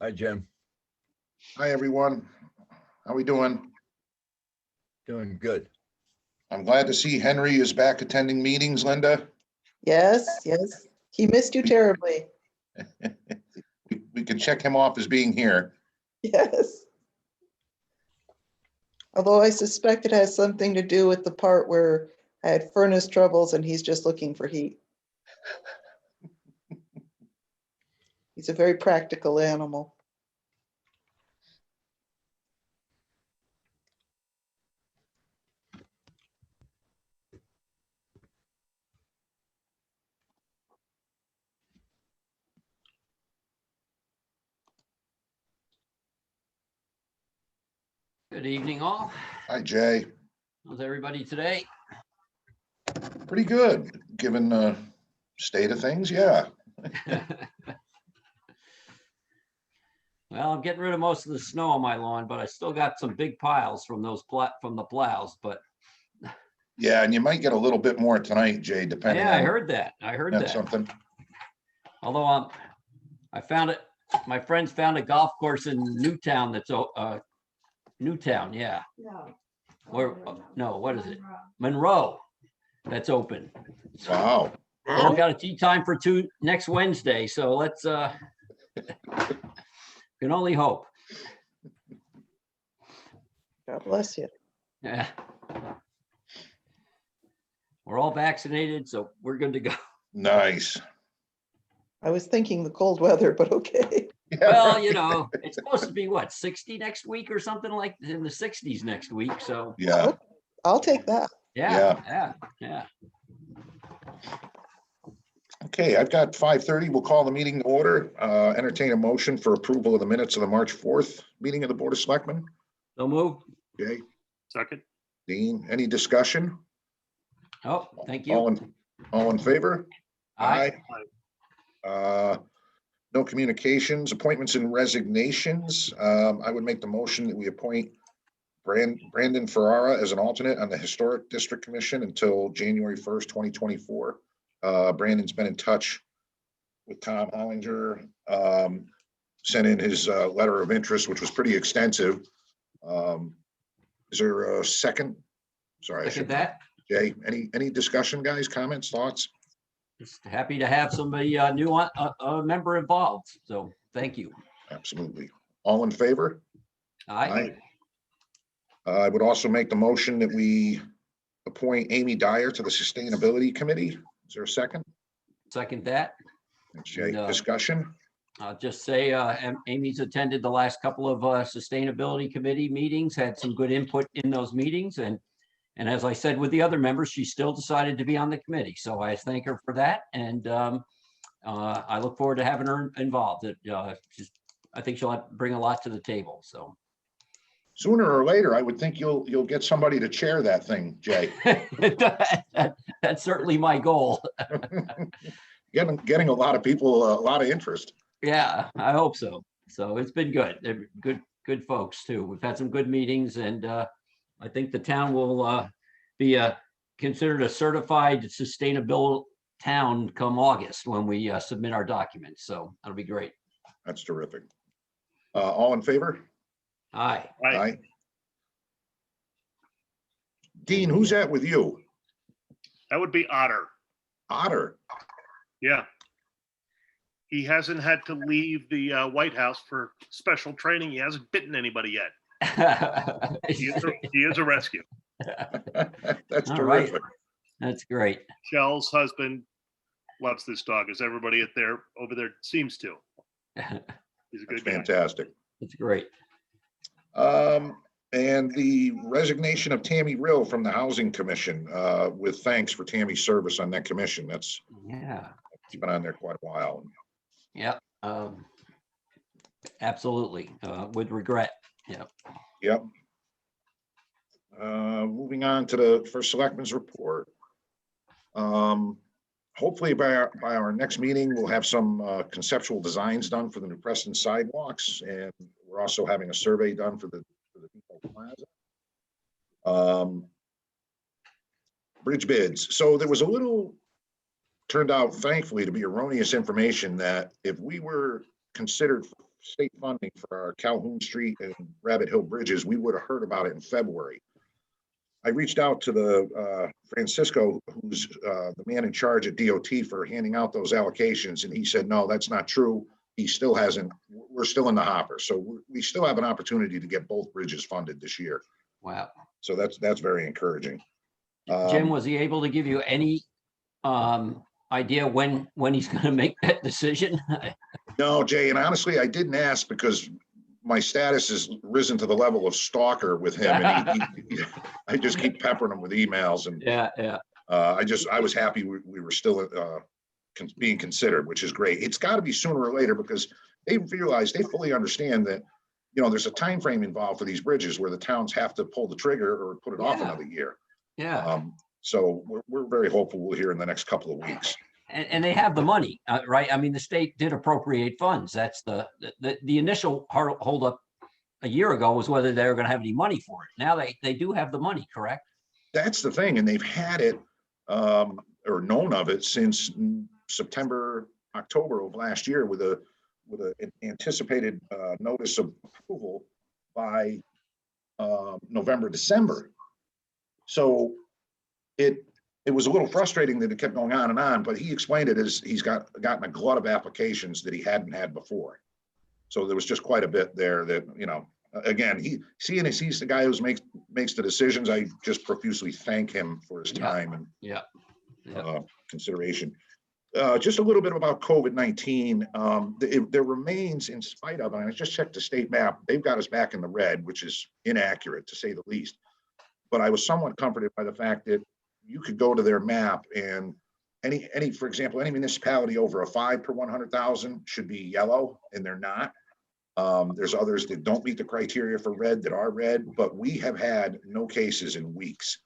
Hi, Jim. Hi, everyone. How we doing? Doing good. I'm glad to see Henry is back attending meetings, Linda. Yes, yes. He missed you terribly. We can check him off as being here. Yes. Although I suspect it has something to do with the part where I had furnace troubles and he's just looking for heat. He's a very practical animal. Good evening, all. Hi, Jay. How's everybody today? Pretty good, given the state of things. Yeah. Well, I'm getting rid of most of the snow on my lawn, but I still got some big piles from those from the plows. But Yeah, and you might get a little bit more tonight, Jay, depending yeah, I on heard that. something. Although I found it. My friends found a golf course in Newtown that's Newtown, yeah. No. Or no, what is it? Monroe. That's open. Wow. So I've got a tea time for next Wednesday. So let's can only hope. God bless you. Yeah. We're all vaccinated, so we're good to go. Nice. I was thinking the cold weather, but okay. Yeah, Well, right. you know, it's supposed to be what, 60 next week or something like in the 60s next week. So Yeah. I'll take that. yeah. Okay, I've got 5:30. We'll call the meeting to order. Entertain a motion for approval of the minutes of the March 4th meeting of the Board of Selectmen. So move. Jay, Second. Dean, any discussion? Oh, thank All you. in favor? Aye. No communications, appointments and resignations. I would make the motion that we appoint Brandon Ferrara as an alternate on the Historic District Commission until January 1st, 2024. Brandon's been in touch with Tom Hollinger, sent in his letter of interest, which was pretty extensive. Is there a second? Sorry, I Second should. that. Jay, any discussion, guys, comments, thoughts? Just happy to have somebody new on a member involved. So thank you. Absolutely. All in favor? Aye. I would also make the motion that we appoint Amy Dyer to the Sustainability Committee. Is there a second? Second that. Thanks, Jay. And, Discussion? I'll just say Amy's attended the last couple of sustainability committee meetings, had some good input in those meetings. And as I said with the other members, she still decided to be on the committee. So I thank her for that. And I look forward to having her involved. I think she'll bring a lot to the table. So Sooner or later, I would think you'll get somebody to chair that thing, Jay. that's certainly my goal. Getting a lot of people, a lot of interest. Yeah, I hope so. So it's been good. They're good folks too. We've had some good meetings, and I think the town will be considered a certified sustainable town come August when we submit our documents. So that'll be great. That's terrific. All in favor? Aye. Aye. Dean, who's that with you? That would be Otter. Otter. Yeah. He hasn't had to leave the White House for special training. He hasn't bitten anybody yet. He is a rescue. That's All right. terrific. That's great. Shell's husband loves this dog, as everybody over there seems to. He's a That's good guy. fantastic. It's great. And the resignation of Tammy Rill from the Housing Commission, with thanks for Tammy's service on that commission. It's been on there quite a while. Yeah. Absolutely. With regret. Yeah. Yep. Moving on to the first selectmen's report. Hopefully by our next meeting, we'll have some conceptual designs done for the New Preston sidewalks, and we're also having a survey done for the Depot Plaza. Bridge bids. So there was a little, turned out thankfully to be erroneous information that if we were considered state funding for our Calhoun Street and Rabbit Hill bridges, we would have heard about it in February. I reached out to the Francisco, who's the man in charge at DOT for handing out those allocations, and he said, no, that's not true. He still hasn't, we're still in the hopper. So we still have an opportunity to get both bridges funded this year. Wow. So that's very encouraging. Jim, was he able to give you any idea when he's going to make that decision? No, Jay, and honestly, I didn't ask because my status has risen to the level of stalker with him, and I just keep peppering him with emails. And Yeah. I was happy we were still being considered, which is great. It's got to be sooner or later because they fully understand that, you know, there's a time frame involved for these bridges where the towns have to pull the trigger or put it off another year. Yeah. So we're very hopeful we'll hear in the next couple of weeks. And they have the money, right? I mean, the state did appropriate funds. That's the initial hold up a year ago was whether they were going to have any money for it. Now they do have the money, correct? That's the thing, and they've had it or known of it since September, October of last year with an anticipated notice of approval by November, December. So it was a little frustrating that it kept going on, but he explained it as he's gotten a glut of applications that he hadn't had before. So there was just quite a bit there that, you know, again, he's the guy who makes the decisions. I just profusely thank him for his time and consideration. Just a little bit about COVID-19. There remains, in spite of, and I just checked the state map, they've got us back in the red, which is inaccurate to say the least. But I was somewhat comforted by the fact that you could go to their map and for example, any municipality over a 5 per 100,000 should be yellow, and they're not. There's others that don't meet the criteria for red that are red, but we have had no cases in weeks.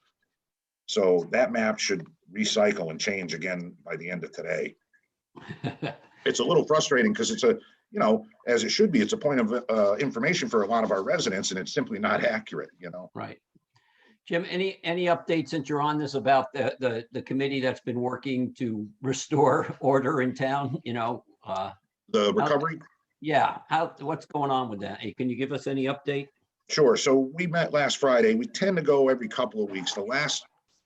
So that map should recycle and change again by the end of today. It's a little frustrating because it's as it should be, it's a point of information for a lot of our residents, and it's simply not accurate, you know. Right. Jim, any updates since you're on this about the committee that's been working to restore order in town, you know? The recovery? What's going on with that? Hey, can you give us any update? Sure. So we met last Friday. We tend to go every couple of weeks. The last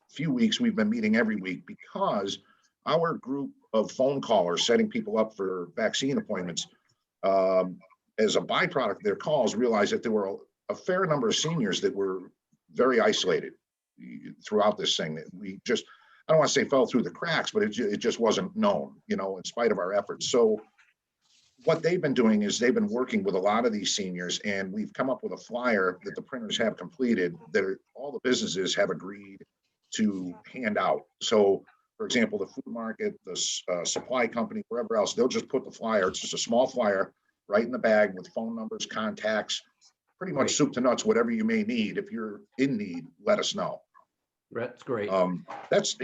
few weeks we've been meeting every week because our group of phone callers setting people up for vaccine appointments, as a byproduct of their calls, realized that there were a fair number of seniors that were very isolated throughout this thing. That I don't want to say fell through the cracks, but it just wasn't known, you know, in spite of our efforts. So what they've been doing is they've been working with a lot of these seniors, and we've come up with a flyer that the printers have completed that all the businesses have agreed to hand out. So, for example, the food market, the supply company, wherever else, they'll just put the flyer. It's just a small flyer right in the bag with phone numbers, contacts, pretty much soup to nuts, whatever you may need. If you're in need, let us know. That's great. That's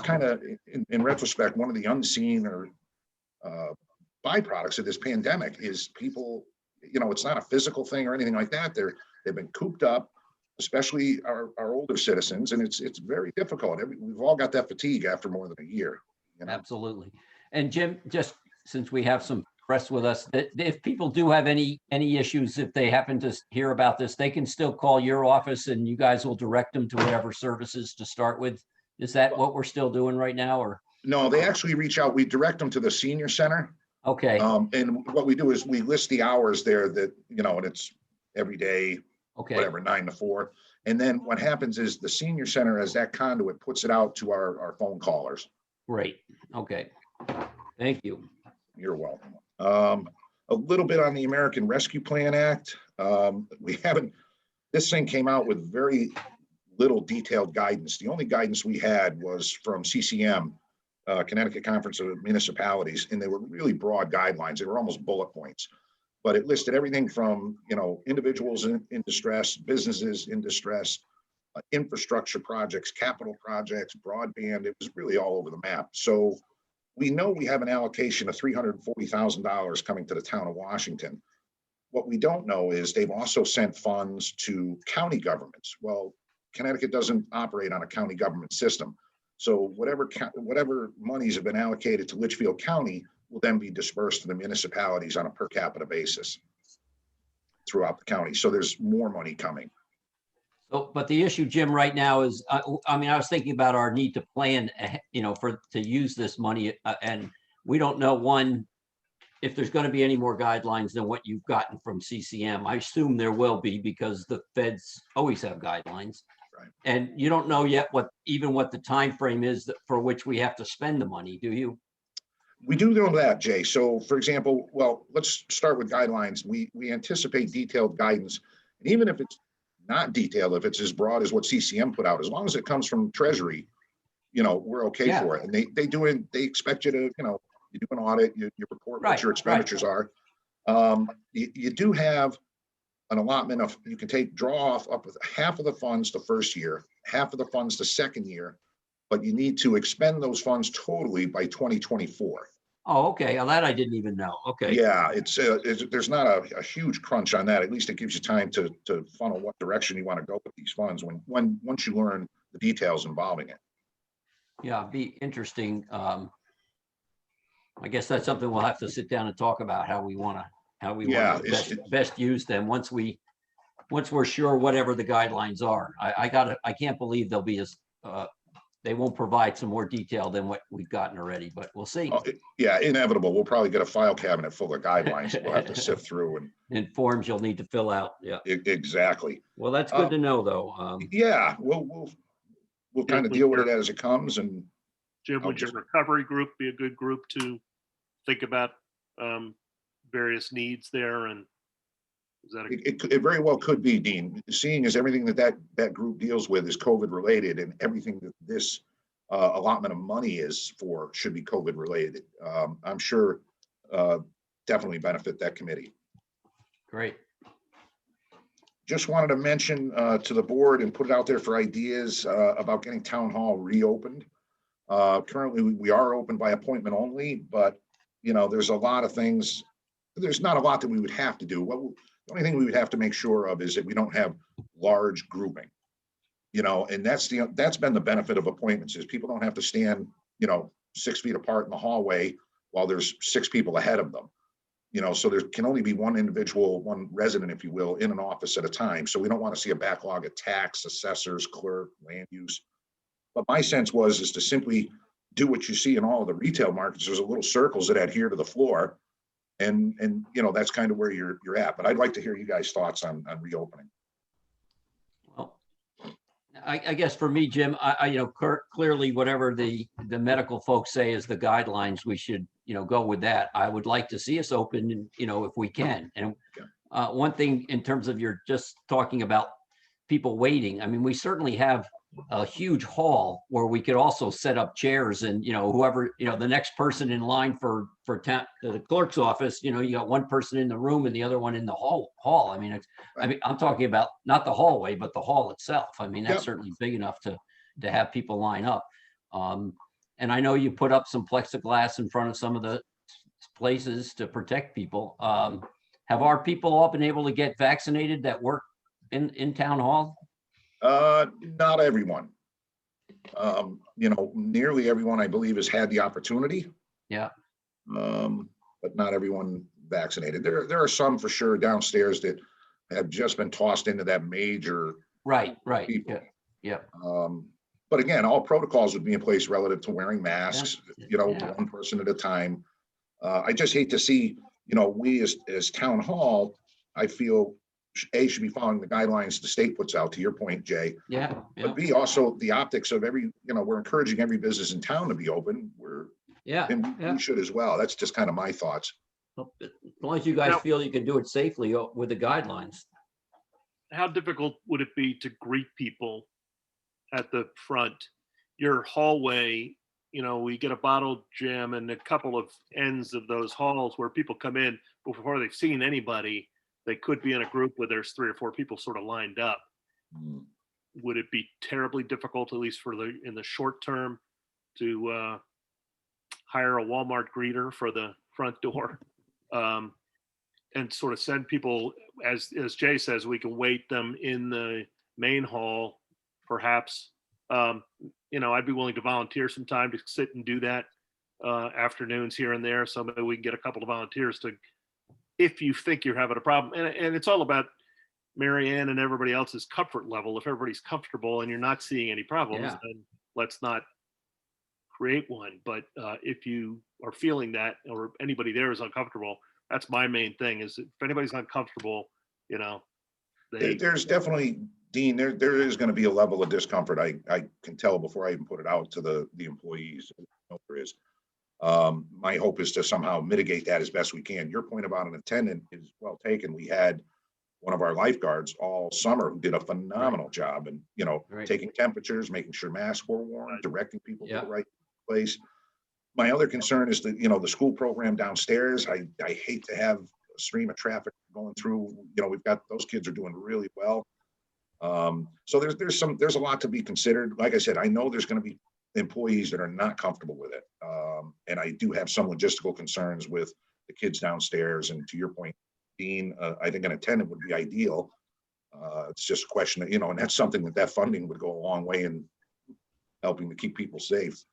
kind of, in retrospect, one of the unseen or byproducts of this pandemic is people, you know, it's not a physical thing or anything like that. They've been cooped up, especially our older citizens, and it's very difficult. We've all got that fatigue after more than a year. You know? Absolutely. And Jim, just since we have some press with us, that if people do have any issues, if they happen to hear about this, they can still call your office and you guys will direct them to whatever services to start with. Is that what we're still doing right now, or? No, they actually reach out. We direct them to the senior center. Okay. And what we do is we list the hours there that, you know, and it's every day, whatever, 9 to 4. And then what happens is the senior center, as that conduit, puts it out to our phone callers. Great. Okay. Thank you. You're welcome. A little bit on the American Rescue Plan Act. This thing came out with very little detailed guidance. The only guidance we had was from CCM, Connecticut Conference of Municipalities, and they were really broad guidelines. They were almost bullet points, but it listed everything from, you know, individuals in distress, businesses in distress, infrastructure projects, capital projects, broadband. It was really all over the map. So we know we have an allocation of $340,000 coming to the town of Washington. What we don't know is they've also sent funds to county governments. Well, Connecticut doesn't operate on a county government system. So whatever monies have been allocated to Litchfield County will then be dispersed to the municipalities on a per capita basis. throughout the county. So there's more money coming. So, but the issue, Jim, right now is, I mean, I was thinking about our need to plan, to use this money, and we don't know, one, if there's going to be any more guidelines than what you've gotten from CCM. I assume there will be, because the feds always have guidelines. Right. And you don't know yet what the time frame is for which we have to spend the money, do you? We do know that, Jay. So for example, well, let's start with guidelines. We anticipate detailed guidance. And even if it's not detailed, if it's as broad as what CCM put out, as long as it comes from Treasury, we're okay Yeah. for it. And they expect you to, you do an audit, you report what Right, your expenditures are. You do have an allotment of, you can draw off up with half of the funds the first year, half of the funds the second year, but you need to expend those funds totally by 2024. Oh, okay. Well, that I didn't even know. Okay. Yeah, there's not a huge crunch on that. At least it gives you time to funnel what direction you want to go with these funds once you learn the details involving it. Yeah, it'd be interesting. I guess that's something we'll have to sit down and talk about, how we want to best use them once we're sure whatever the guidelines are. I can't believe they'll be they won't provide some more detail than what we've gotten already, but we'll see. Yeah, inevitable. We'll probably get a file cabinet full of guidelines that we'll have to sift through and forms you'll need to fill out. Yeah, exactly. Well, that's good to know, though. Yeah, we'll kind of deal with it as it comes. And Jim, would your recovery group be a good group to think about various needs there? And is that it very well could be, Dean, seeing as everything that group deals with is COVID related, and everything that this allotment of money is for should be COVID related. I'm sure definitely benefit that committee. Great. Just wanted to mention to the board and put it out there for ideas about getting town hall reopened. Currently, we are open by appointment only, but there's a lot of things. There's not a lot that we would have to do. The only thing we would have to make sure of is that we don't have large grouping, and that's been the benefit of appointments, is people don't have to stand, 6 feet apart in the hallway while there's 6 people ahead of them. So there can only be one individual, one resident, if you will, in an office at a time. So we don't want to see a backlog of tax, assessors, clerk, land use. But my sense is to simply do what you see in all of the retail markets. There's a little circles that adhere to the floor. And that's kind of where you're at. But I'd like to hear you guys' thoughts on reopening. Well, I guess for me, Jim, clearly whatever the medical folks say is the guidelines, we should, go with that. I would like to see us open, if we can. And one thing in terms of you're just talking about people waiting, I mean, we certainly have a huge hall where we could also set up chairs, and whoever, the next person in line for the clerk's office, you got one person in the room and the other one in the hall. I mean, I'm talking about not the hallway, but the hall itself. I mean, that's certainly big enough to have people line up. And I know you put up some plexiglass in front of some of the places to protect people. Have our people all been able to get vaccinated that work in town hall? Not everyone. Nearly everyone, I believe, has had the opportunity. Yeah. But not everyone vaccinated. There are some for sure downstairs that have just been tossed into that major. Right. People. Yeah. But again, all protocols would be in place relative to wearing masks, one person at a time. I just hate to see, we as town hall, I feel should be following the guidelines the state puts out, to your point, Jay. Yeah. But B, also the optics of we're encouraging every business in town to be open. We should as well. That's just kind of my thoughts. Well, as long as you guys feel you can do it safely with the guidelines. How difficult would it be to greet people at the front? Your hallway, we get a bottled gym and a couple of ends of those halls where people come in before they've seen anybody. They could be in a group where there's 3 or 4 people sort of lined up. Would it be terribly difficult, at least in the short term, to hire a Walmart greeter for the front door, and sort of send people, as Jay says, we can wait them in the main hall, perhaps. I'd be willing to volunteer some time to sit and do that afternoons here and there. So maybe we can get a couple of volunteers to if you think you're having a problem, and it's all about Mary Ann and everybody else's comfort level. If everybody's comfortable and you're not seeing any problems, Yeah. then let's not create one. But if you are feeling that, or anybody there is uncomfortable, that's my main thing. Is if anybody's uncomfortable, you know, There's definitely, Dean, there is going to be a level of discomfort. I can tell before I even put it out to the employees. I know there is. My hope is to somehow mitigate that as best we can. Your point about an attendant is well taken. We had one of our lifeguards all summer who did a phenomenal job and, Right. taking temperatures, making sure masks were worn, Right. directing people to Yeah. the right place. My other concern is that, the school program downstairs. I hate to have a stream of traffic going through. We've got, those kids are doing really well. So there's a lot to be considered. Like I said, I know there's going to be employees that are not comfortable with it. And I do have some logistical concerns with the kids downstairs. And to your point, Dean, I think an attendant would be ideal. It's just a question of, and that's something that funding would go a long way in helping to keep people safe.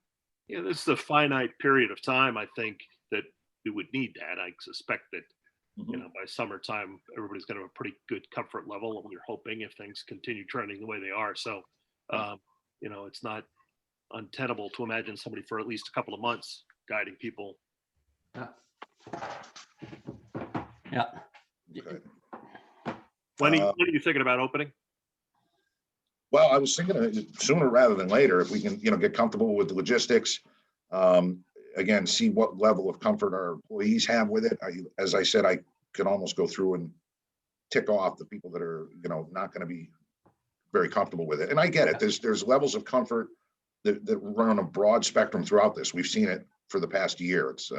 Yeah, this is a finite period of time. I think that we would need that. I suspect that, by summertime, everybody's going to have a pretty good comfort level. And we're hoping if things continue trending the way they are. So, it's not untenable to imagine somebody for at least a couple of months guiding people. Yeah. Yeah. Okay. When are you thinking about opening? Well, I was thinking sooner rather than later, if we can, get comfortable with the logistics. Again, see what level of comfort our employees have with it. As I said, I could almost go through and tick off the people that are, not going to be very comfortable with it. And I get it. There's levels of comfort that run on a broad spectrum throughout this. We've seen it for the past year. It's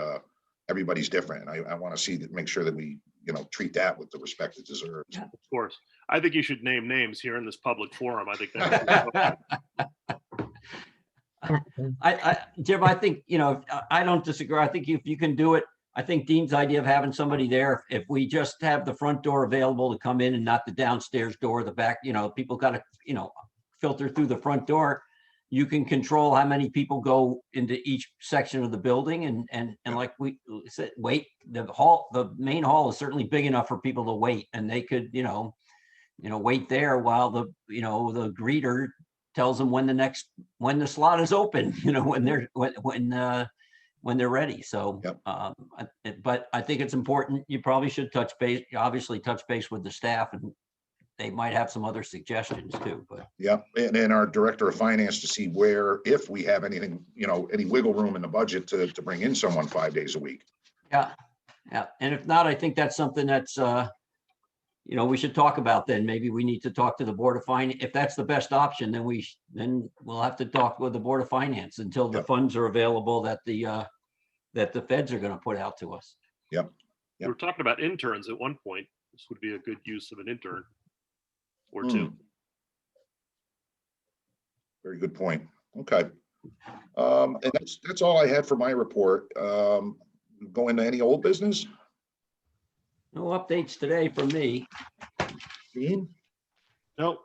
everybody's different. And I want to make sure that we, treat that with the respect it deserves. Of course. I think you should name names here in this public forum. I think that. Jim, I think, I don't disagree. I think if you can do it, I think Dean's idea of having somebody there, if we just have the front door available to come in and not the downstairs door, the back, people got to, filter through the front door. You can control how many people go into each section of the building and like we said, wait, the main hall is certainly big enough for people to wait, and they could, wait there while the greeter tells them when the slot is open, when they're ready. So, Yep. but I think it's important. You probably should touch base with the staff, and they might have some other suggestions too, but. Yeah, and our director of finance to see if we have anything, any wiggle room in the budget to bring in someone 5 days a week. Yeah. Yeah. And if not, I think that's something that's, we should talk about then. Maybe we need to talk to the Board of Finance. If that's the best option, then we'll have to talk with the Board of Finance until the Yep. funds are available that the feds are going to put out to us. Yep. We were talking about interns at one point. This would be a good use of an intern or two. Very good point. Okay. And that's all I had for my report. Go into any old business? No updates today from me. Dean? Nope.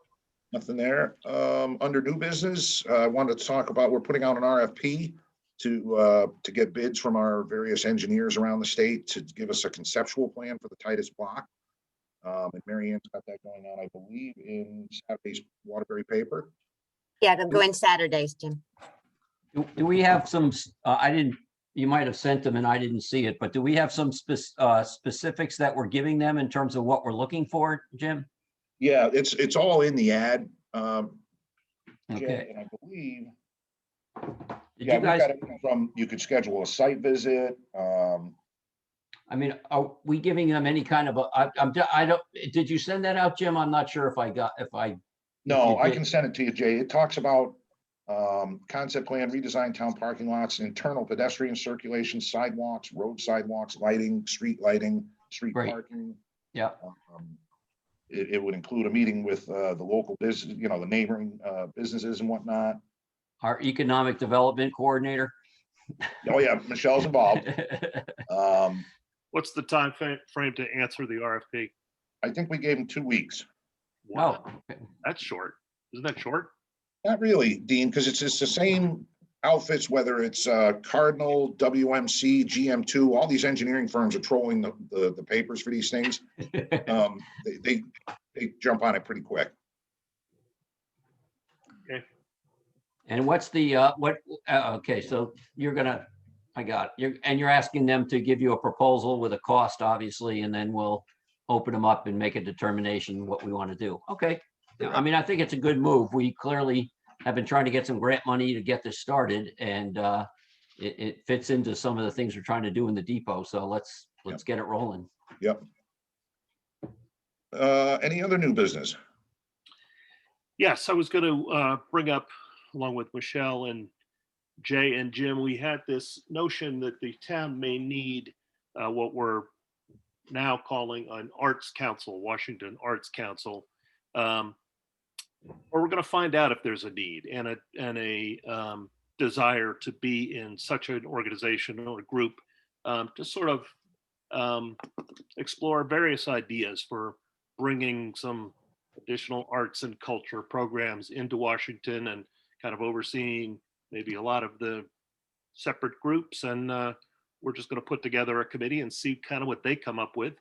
Nothing there. Under new business, I wanted to talk about, we're putting out an RFP to get bids from our various engineers around the state to give us a conceptual plan for the tightest block. And Mary Ann's got that going on, I believe, in Saturday's Waterbury paper. Yeah, it'll go in Saturdays, Jim. Do we have some, you might have sent them and I didn't see it, but do we have some specifics that we're giving them in terms of what we're looking for, Jim? Yeah, it's all in the ad. Okay. And I believe, Did yeah, you we've guys, got everything from, you could schedule a site visit. I mean, are we giving them any kind of I don't, did you send that out, Jim? I'm not sure if No, you I did. can send it to you, Jay. It talks about concept plan, redesign town parking lots, internal pedestrian circulation, sidewalks, road sidewalks, lighting, street Great. parking. Yeah. It would include a meeting with the local business, the neighboring businesses and whatnot. Our economic development coordinator. Oh, yeah, Michelle's involved. What's the time frame to answer the RFP? I think we gave them 2 weeks. Wow, Oh, okay. that's short. Isn't that short? Not really, Dean, because it's the same outfits, whether it's Cardinal, WMC, GM2, all these engineering firms are trolling the papers for these things. They jump on it pretty quick. And what's the, okay, so you're gonna, I got it. You're asking them to give you a proposal with a cost, obviously, and then we'll open them up and make a determination what we want to do. Okay. I mean, I think it's a good move. We clearly have been trying to get some grant money to get this started, and it fits into some of the things we're trying to do in the depot. So let's get it rolling. Yep. Any other new business? Yes, I was going to bring up, along with Michelle and Jay and Jim, we had this notion that the town may need what we're now calling an Arts Council, Washington Arts Council. Or we're going to find out if there's a need and a desire to be in such an organization or a group to sort of explore various ideas for bringing some additional arts and culture programs into Washington and kind of overseeing maybe a lot of the separate groups. And we're just going to put together a committee and see kind of what they come up with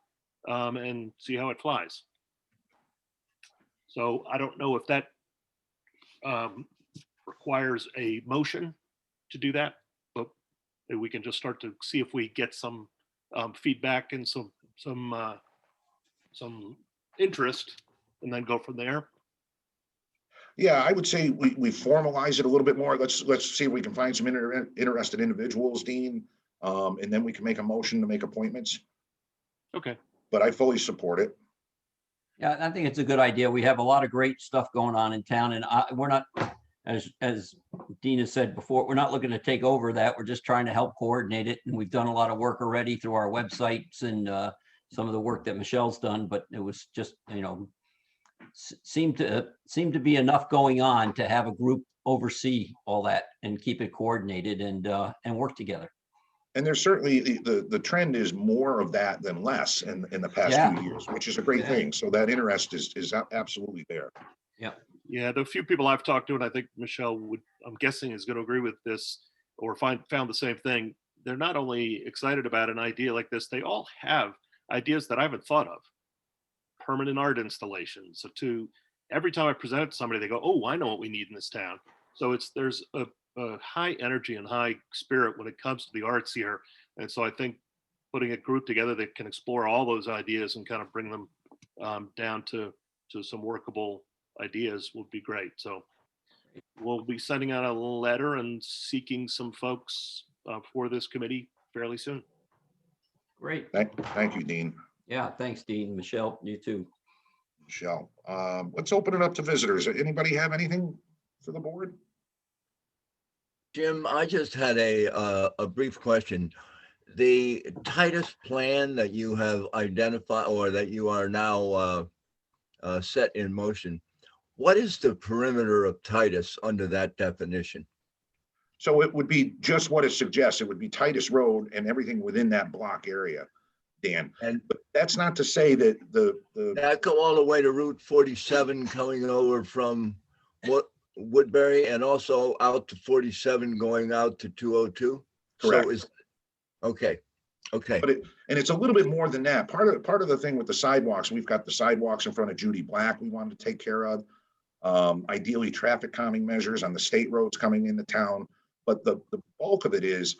and see how it flies. So I don't know if that requires a motion to do that, but maybe we can just start to see if we get some feedback and some interest, and then go from there. Yeah, I would say we formalize it a little bit more. Let's see if we can find some interested individuals, Dean, and then we can make a motion to make appointments. Okay. But I fully support it. Yeah, I think it's a good idea. We have a lot of great stuff going on in town, and we're not, as Dean has said before, we're not looking to take over that. We're just trying to help coordinate it, and we've done a lot of work already through our websites and some of the work that Michelle's done. But it was just, seemed to be enough going on to have a group oversee all that and keep it coordinated and work together. And there's certainly the trend is more of that than less in the past few years, which is a great thing. So that interest is absolutely there. Yeah, the few people I've talked to, and I think Michelle would, I'm guessing, is going to agree with this or found the same thing. They're not only excited about an idea like this, they all have ideas that I haven't thought of. Permanent art installations. So every time I present it to somebody, they go, "Oh, I know what we need in this town." So there's a high energy and high spirit when it comes to the arts here. And so I think putting a group together that can explore all those ideas and kind of bring them down to some workable ideas would be great. So we'll be sending out a letter and seeking some folks for this committee fairly soon. Great. Thank you, Dean. Yeah, thanks, Dean. Michelle, you too. Michelle, let's open it up to visitors. Anybody have anything for the board? Jim, I just had a brief question. The Titus plan that you have identified or that you are now set in motion, what is the perimeter of Titus under that definition? So it would be just what it suggests. It would be Titus Road and everything within that block area, Dan. But that's not to say that that go all the way to Route 47 coming over from Woodbury and also out to 47 going out to 202. Correct. So okay. But it's a little bit more than that. Part of the thing with the sidewalks, we've got the sidewalks in front of Judy Black we wanted to take care of. Ideally traffic calming measures on the state roads coming into town. But the bulk of it is,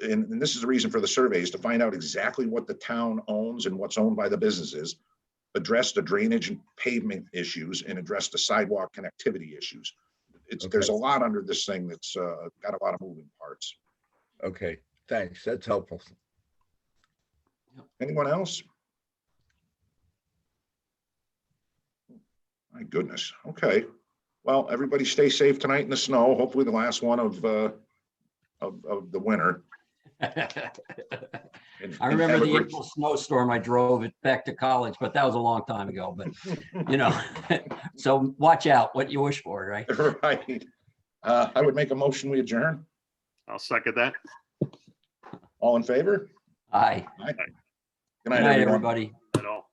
and this is the reason for the surveys, to find out exactly what the town owns and what's owned by the businesses, address the drainage and pavement issues, and address the sidewalk connectivity issues. There's a lot under this thing that's got a lot of moving parts. Okay, thanks. That's helpful. Anyone else? My goodness. Okay. Well, everybody stay safe tonight in the snow. Hopefully the last one of the winter. I remember the April snowstorm. I drove it back to college, but that was a long time ago. But so watch out what you wish for, right? Right. I would make a motion, we adjourn. I'll second that. All in favor? Aye. Good Good night, everybody. At all.